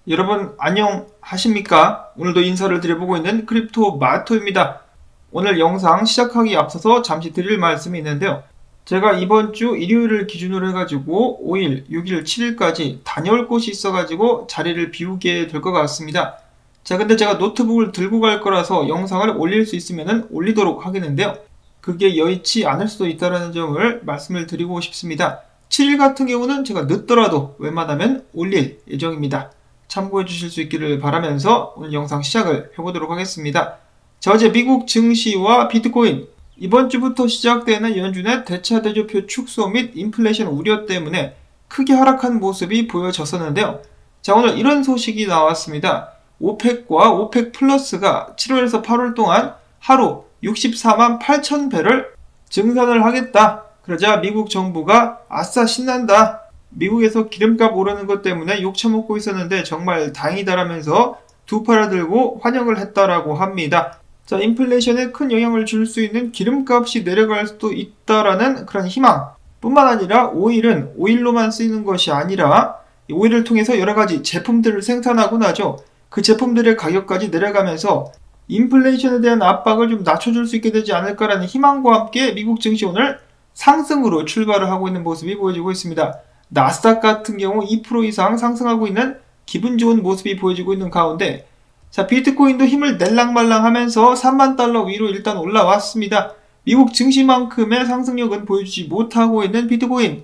여러분 안녕하십니까? 오늘도 인사를 드려보고 있는 크립토 마토입니다. 오늘 영상 시작하기 앞서서 잠시 드릴 말씀이 있는데요. 제가 이번 주 일요일을 기준으로 해가지고 5일, 6일, 7일까지 다녀올 곳이 있어가지고 자리를 비우게 될 것 같습니다. 자, 근데 제가 노트북을 들고 갈 거라서 영상을 올릴 수 있으면 올리도록 하겠는데요. 그게 여의치 않을 수도 있다는 점을 말씀을 드리고 싶습니다. 7일 같은 경우는 제가 늦더라도 웬만하면 올릴 예정입니다. 참고해 주실 수 있기를 바라면서 오늘 영상 시작을 해보도록 하겠습니다. 자, 어제 미국 증시와 비트코인, 이번 주부터 시작되는 연준의 대차대조표 축소 및 인플레이션 우려 때문에 크게 하락한 모습이 보여졌었는데요. 자, 오늘 이런 소식이 나왔습니다. 오펙과 오펙 플러스가 7월에서 8월 동안 하루 64만 8천 배럴 증산을 하겠다. 그러자 미국 정부가 아싸 신난다. 미국에서 기름값 오르는 것 때문에 욕 처먹고 있었는데 정말 다행이다라면서 두 팔을 들고 환영을 했다라고 합니다. 자, 인플레이션에 큰 영향을 줄 수 있는 기름값이 내려갈 수도 있다라는 그런 희망 뿐만 아니라 오일은 오일로만 쓰이는 것이 아니라 오일을 통해서 여러가지 제품들을 생산하고 나죠. 그 제품들의 가격까지 내려가면서 인플레이션에 대한 압박을 좀 낮춰줄 수 있게 되지 않을까라는 희망과 함께 미국 증시 오늘 상승으로 출발을 하고 있는 모습이 보여지고 있습니다. 나스닥 같은 경우 2% 이상 상승하고 있는 기분 좋은 모습이 보여지고 있는 가운데, 자, 비트코인도 힘을 낼랑말랑 하면서 3만 달러 위로 일단 올라왔습니다. 미국 증시만큼의 상승력은 보여주지 못하고 있는 비트코인,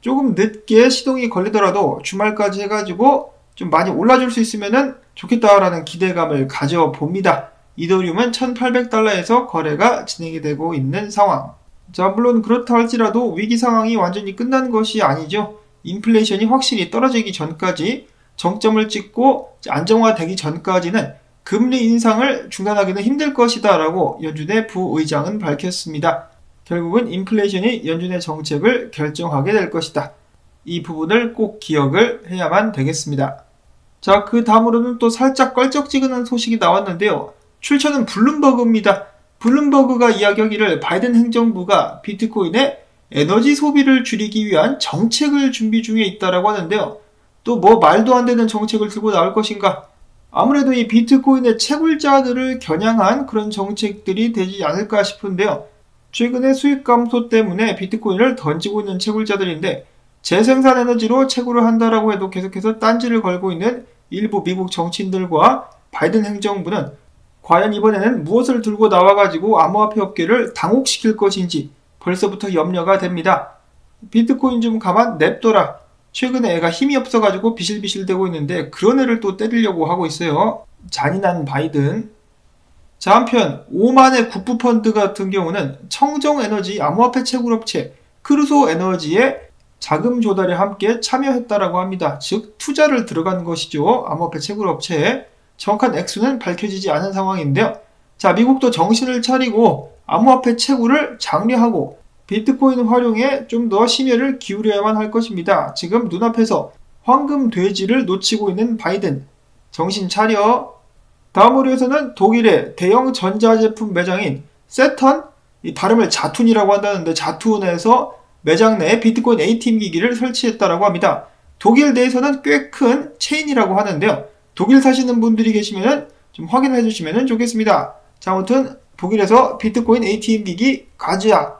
조금 늦게 시동이 걸리더라도 주말까지 해가지고 좀 많이 올라줄 수 있으면 좋겠다라는 기대감을 가져봅니다. 이더리움은 1800달러에서 거래가 진행이 되고 있는 상황. 자, 물론 그렇다 할지라도 위기 상황이 완전히 끝난 것이 아니죠. 인플레이션이 확실히 떨어지기 전까지, 정점을 찍고 안정화되기 전까지는 금리 인상을 중단하기는 힘들 것이다 라고 연준의 부의장은 밝혔습니다. 결국은 인플레이션이 연준의 정책을 결정하게 될 것이다. 이 부분을 꼭 기억을 해야만 되겠습니다. 자, 그 다음으로는 또 살짝 껄쩍지근한 소식이 나왔는데요. 출처는 블룸버그입니다. 블룸버그가 이야기하기를 바이든 행정부가 비트코인의 에너지 소비를 줄이기 위한 정책을 준비 중에 있다라고 하는데요. 또 뭐 말도 안 되는 정책을 들고 나올 것인가? 아무래도 이 비트코인의 채굴자들을 겨냥한 그런 정책들이 되지 않을까 싶은데요. 최근에 수익 감소 때문에 비트코인을 던지고 있는 채굴자들인데, 재생산 에너지로 채굴을 한다라고 해도 계속해서 딴지를 걸고 있는 일부 미국 정치인들과 바이든 행정부는 과연 이번에는 무엇을 들고 나와가지고 암호화폐 업계를 당혹시킬 것인지 벌써부터 염려가 됩니다. 비트코인 좀 가만 냅둬라. 최근에 애가 힘이 없어가지고 비실비실대고 있는데 그런 애를 또 때리려고 하고 있어요. 잔인한 바이든. 자, 한편 오만의 국부펀드 같은 경우는 청정에너지 암호화폐 채굴업체 크루소에너지의 자금 조달에 함께 참여했다라고 합니다. 즉 투자를 들어간 것이죠. 암호화폐 채굴업체에. 정확한 액수는 밝혀지지 않은 상황인데요. 자, 미국도 정신을 차리고 암호화폐 채굴을 장려하고 비트코인 활용에 좀 더 심혈을 기울여야만 할 것입니다. 지금 눈앞에서 황금 돼지를 놓치고 있는 바이든. 정신 차려. 다음으로 해서는 독일의 대형 전자제품 매장인 세턴, 이 발음을 자툰이라고 한다는데 자툰에서 매장 내에 비트코인 ATM 기기를 설치했다라고 합니다. 독일 내에서는 꽤 큰 체인이라고 하는데요. 독일 사시는 분들이 계시면 좀 확인해 주시면 좋겠습니다. 자, 아무튼 독일에서 비트코인 ATM 기기 가즈아.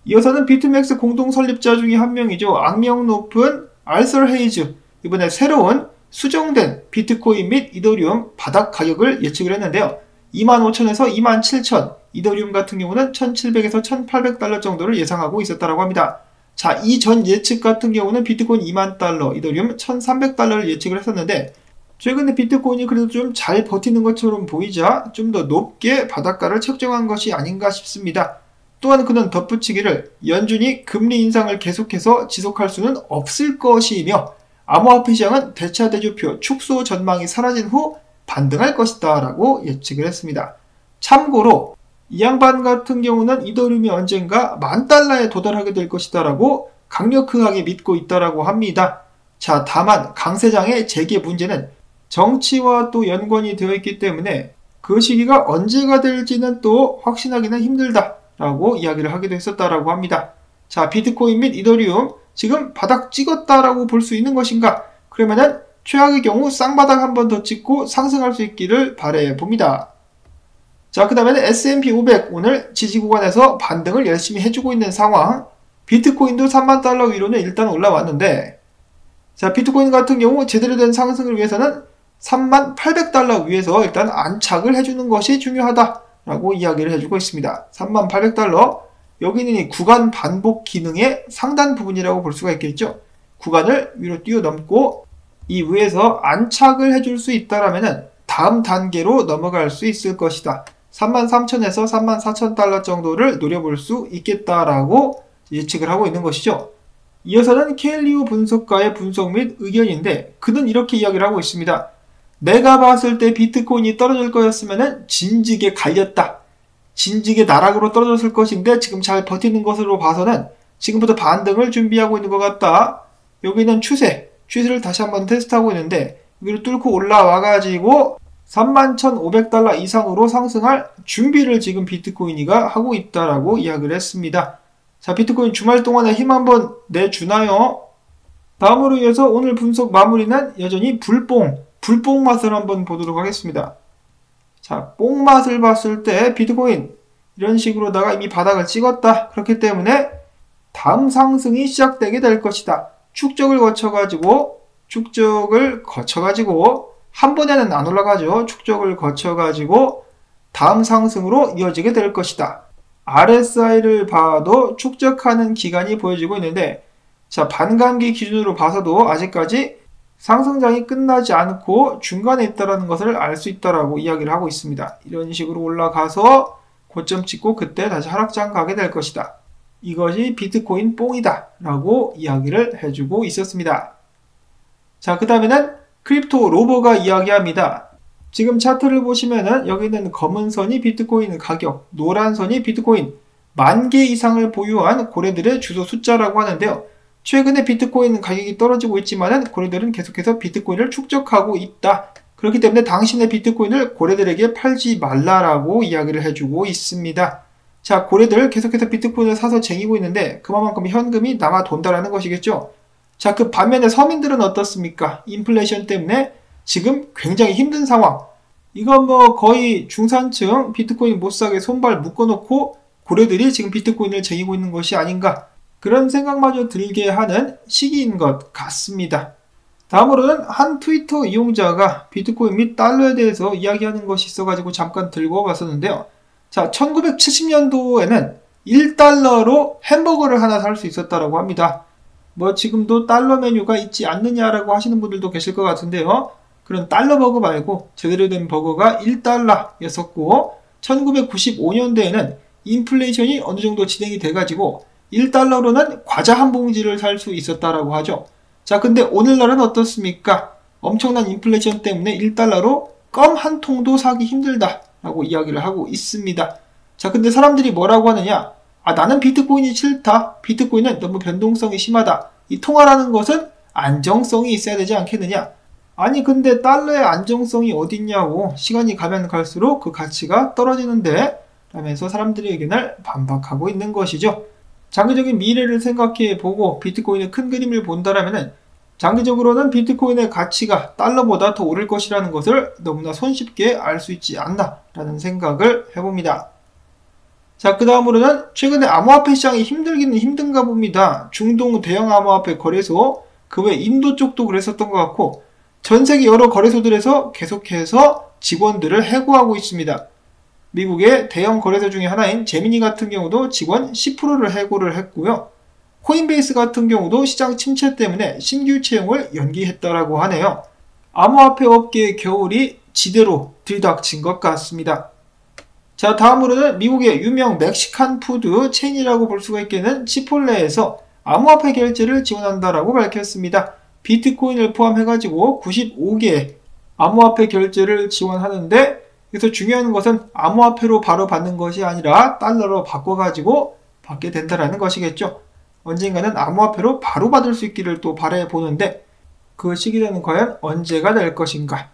이어서는 비트맥스 공동 설립자 중에 한 명이죠. 악명 높은 알서 헤이즈. 이번에 새로운 수정된 비트코인 및 이더리움 바닥 가격을 예측을 했는데요. 25,000에서 27,000, 이더리움 같은 경우는 1,700에서 1,800달러 정도를 예상하고 있었다고 합니다. 자, 이전 예측 같은 경우는 비트코인 2만 달러, 이더리움 1,300달러를 예측을 했었는데, 최근에 비트코인이 그래도 좀 잘 버티는 것처럼 보이자 좀 더 높게 바닷가를 책정한 것이 아닌가 싶습니다. 또한 그는 덧붙이기를 연준이 금리 인상을 계속해서 지속할 수는 없을 것이며 암호화폐 시장은 대차대조표 축소 전망이 사라진 후 반등할 것이다 라고 예측을 했습니다. 참고로 이 양반 같은 경우는 이더리움이 언젠가 10,000달러에 도달하게 될 것이다 라고 강력하게 믿고 있다라고 합니다. 자, 다만 강세장의 재개 문제는 정치와 또 연관이 되어 있기 때문에 그 시기가 언제가 될지는 또 확신하기는 힘들다 라고 이야기를 하기도 했었다라고 합니다. 자, 비트코인 및 이더리움 지금 바닥 찍었다라고 볼 수 있는 것인가? 그러면은 최악의 경우 쌍바닥 한 번 더 찍고 상승할 수 있기를 바라봅니다. 자, 그 다음에는 S&P 500 오늘 지지 구간에서 반등을 열심히 해주고 있는 상황. 비트코인도 3만 달러 위로는 일단 올라왔는데, 자, 비트코인 같은 경우 제대로 된 상승을 위해서는 3만 800달러 위에서 일단 안착을 해주는 것이 중요하다라고 이야기를 해주고 있습니다. 3만 800달러, 여기는 이 구간 반복 기능의 상단 부분이라고 볼 수가 있겠죠. 구간을 위로 뛰어넘고 이 위에서 안착을 해줄 수 있다라면은 다음 단계로 넘어갈 수 있을 것이다. 33,000에서 34,000달러 정도를 노려볼 수 있겠다라고 예측을 하고 있는 것이죠. 이어서는 켈리오 분석가의 분석 및 의견인데, 그는 이렇게 이야기를 하고 있습니다. 내가 봤을 때 비트코인이 떨어질 거였으면 진즉에 갈렸다. 진즉에 나락으로 떨어졌을 것인데 지금 잘 버티는 것으로 봐서는 지금부터 반등을 준비하고 있는 것 같다. 여기는 추세를 다시 한번 테스트하고 있는데, 여기를 뚫고 올라와가지고 31,500달러 이상으로 상승할 준비를 지금 비트코인이가 하고 있다라고 이야기를 했습니다. 자, 비트코인 주말 동안에 힘 한번 내주나요? 다음으로 이어서 오늘 분석 마무리는 여전히 불뽕 맛을 한번 보도록 하겠습니다. 자, 뽕 맛을 봤을 때 비트코인 이런 식으로다가 이미 바닥을 찍었다. 그렇기 때문에 다음 상승이 시작되게 될 것이다. 축적을 거쳐가지고 한 번에는 안 올라가죠. 축적을 거쳐가지고 다음 상승으로 이어지게 될 것이다. RSI를 봐도 축적하는 기간이 보여지고 있는데, 자, 반감기 기준으로 봐서도 아직까지 상승장이 끝나지 않고 중간에 있다는 것을 알 수 있다라고 이야기를 하고 있습니다. 이런 식으로 올라가서 고점 찍고 그때 다시 하락장 가게 될 것이다. 이것이 비트코인 뽕이다 라고 이야기를 해주고 있었습니다. 자, 그 다음에는 크립토 로버가 이야기합니다. 지금 차트를 보시면은 여기는 검은 선이 비트코인 가격, 노란 선이 비트코인 10,000개 이상을 보유한 고래들의 주소 숫자라고 하는데요. 최근에 비트코인 가격이 떨어지고 있지만은 고래들은 계속해서 비트코인을 축적하고 있다. 그렇기 때문에 당신의 비트코인을 고래들에게 팔지 말라라고 이야기를 해주고 있습니다. 자, 고래들 계속해서 비트코인을 사서 쟁이고 있는데 그만큼 현금이 남아 돈다라는 것이겠죠. 자, 그 반면에 서민들은 어떻습니까? 인플레이션 때문에 지금 굉장히 힘든 상황. 이건 뭐 거의 중산층 비트코인 못 사게 손발 묶어놓고 고래들이 지금 비트코인을 쟁이고 있는 것이 아닌가, 그런 생각마저 들게 하는 시기인 것 같습니다. 다음으로는 한 트위터 이용자가 비트코인 및 달러에 대해서 이야기하는 것이 있어가지고 잠깐 들고 봤었는데요. 자, 1970년도에는 1달러로 햄버거를 하나 살 수 있었다고 합니다. 뭐 지금도 달러 메뉴가 있지 않느냐라고 하시는 분들도 계실 것 같은데요. 그런 달러 버거 말고 제대로 된 버거가 1달러였었고, 1995년대에는 인플레이션이 어느 정도 진행이 돼가지고 1달러로는 과자 한 봉지를 살 수 있었다라고 하죠. 자, 근데 오늘날은 어떻습니까? 엄청난 인플레이션 때문에 1달러로 껌 한 통도 사기 힘들다라고 이야기를 하고 있습니다. 자, 근데 사람들이 뭐라고 하느냐? 아, 나는 비트코인이 싫다. 비트코인은 너무 변동성이 심하다. 이 통화라는 것은 안정성이 있어야 되지 않겠느냐? 아니, 근데 달러의 안정성이 어딨냐고. 시간이 가면 갈수록 그 가치가 떨어지는데 라면서 사람들의 의견을 반박하고 있는 것이죠. 장기적인 미래를 생각해 보고 비트코인의 큰 그림을 본다라면 장기적으로는 비트코인의 가치가 달러보다 더 오를 것이라는 것을 너무나 손쉽게 알 수 있지 않나 라는 생각을 해봅니다. 자, 그 다음으로는 최근에 암호화폐 시장이 힘들기는 힘든가 봅니다. 중동 대형 암호화폐 거래소, 그 외 인도 쪽도 그랬었던 것 같고 전 세계 여러 거래소들에서 계속해서 직원들을 해고하고 있습니다. 미국의 대형 거래소 중에 하나인 제미니 같은 경우도 직원 10%를 해고를 했고요. 코인베이스 같은 경우도 시장 침체 때문에 신규 채용을 연기했다라고 하네요. 암호화폐 업계의 겨울이 지대로 들이닥친 것 같습니다. 자, 다음으로는 미국의 유명 멕시칸 푸드 체인이라고 볼 수가 있겠는 치폴레에서 암호화폐 결제를 지원한다라고 밝혔습니다. 비트코인을 포함해가지고 95개의 암호화폐 결제를 지원하는데, 그래서 중요한 것은 암호화폐로 바로 받는 것이 아니라 달러로 바꿔가지고 받게 된다는 것이겠죠. 언젠가는 암호화폐로 바로 받을 수 있기를 또 바라보는데 그 시기는 과연 언제가 될 것인가.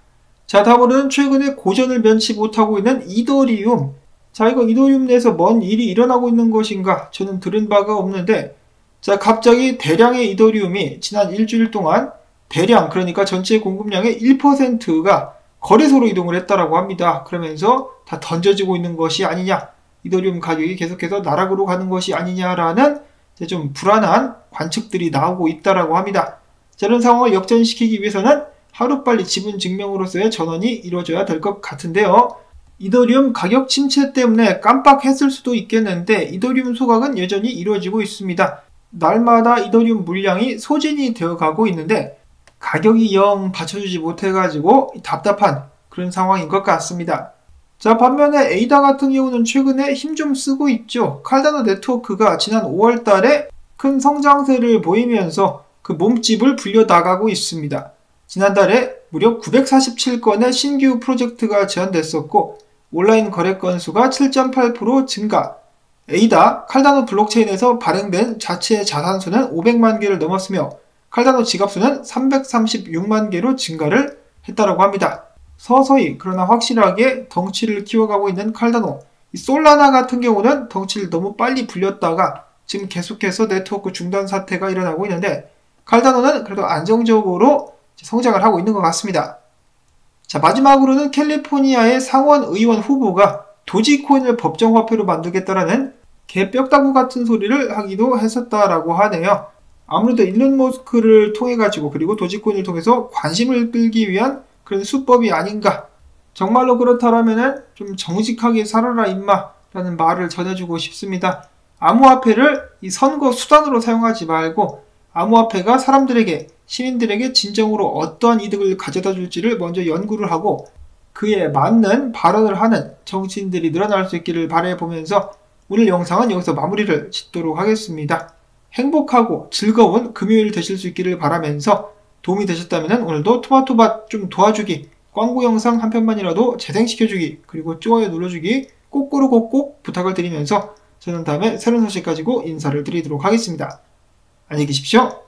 자, 다음으로는 최근에 고전을 면치 못하고 있는 이더리움. 자, 이거 이더리움 내에서 뭔 일이 일어나고 있는 것인가 저는 들은 바가 없는데, 자, 갑자기 대량의 이더리움이 지난 일주일 동안 대량, 그러니까 전체 공급량의 1%가 거래소로 이동을 했다라고 합니다. 그러면서 다 던져지고 있는 것이 아니냐, 이더리움 가격이 계속해서 나락으로 가는 것이 아니냐라는 좀 불안한 관측들이 나오고 있다라고 합니다. 이런 상황을 역전시키기 위해서는 하루빨리 지분 증명으로서의 전환이 이루어져야 될 것 같은데요. 이더리움 가격 침체 때문에 깜빡했을 수도 있겠는데 이더리움 소각은 여전히 이루어지고 있습니다. 날마다 이더리움 물량이 소진이 되어 가고 있는데 가격이 영 받쳐주지 못해가지고 답답한 그런 상황인 것 같습니다. 자, 반면에 에이다 같은 경우는 최근에 힘 좀 쓰고 있죠. 칼다노 네트워크가 지난 5월 달에 큰 성장세를 보이면서 그 몸집을 불려나가고 있습니다. 지난달에 무려 947건의 신규 프로젝트가 제안됐었고 온라인 거래 건수가 7.8% 증가. 에이다, 칼다노 블록체인에서 발행된 자체 자산수는 500만 개를 넘었으며 칼다노 지갑수는 336만 개로 증가를 했다고 합니다. 서서히 그러나 확실하게 덩치를 키워가고 있는 칼다노. 솔라나 같은 경우는 덩치를 너무 빨리 불렸다가 지금 계속해서 네트워크 중단 사태가 일어나고 있는데 칼다노는 그래도 안정적으로 성장을 하고 있는 것 같습니다. 자, 마지막으로는 캘리포니아의 상원 의원 후보가 도지코인을 법정화폐로 만들겠다라는 개뼈다구 같은 소리를 하기도 했었다라고 하네요. 아무래도 일론 머스크를 통해 가지고 그리고 도지코인을 통해서 관심을 끌기 위한 그런 수법이 아닌가. 정말로 그렇다라면은 좀 정직하게 살아라 임마 라는 말을 전해주고 싶습니다. 암호화폐를 이 선거 수단으로 사용하지 말고 암호화폐가 사람들에게, 시민들에게 진정으로 어떠한 이득을 가져다 줄지를 먼저 연구를 하고 그에 맞는 발언을 하는 정치인들이 늘어날 수 있기를 바라보면서 오늘 영상은 여기서 마무리를 짓도록 하겠습니다. 행복하고 즐거운 금요일 되실 수 있기를 바라면서 도움이 되셨다면 오늘도 토마토밭 좀 도와주기, 광고 영상 한 편만이라도 재생시켜주기, 그리고 좋아요 눌러주기 꼭꼭 부탁을 드리면서 저는 다음에 새로운 소식 가지고 인사를 드리도록 하겠습니다. 안녕히 계십시오.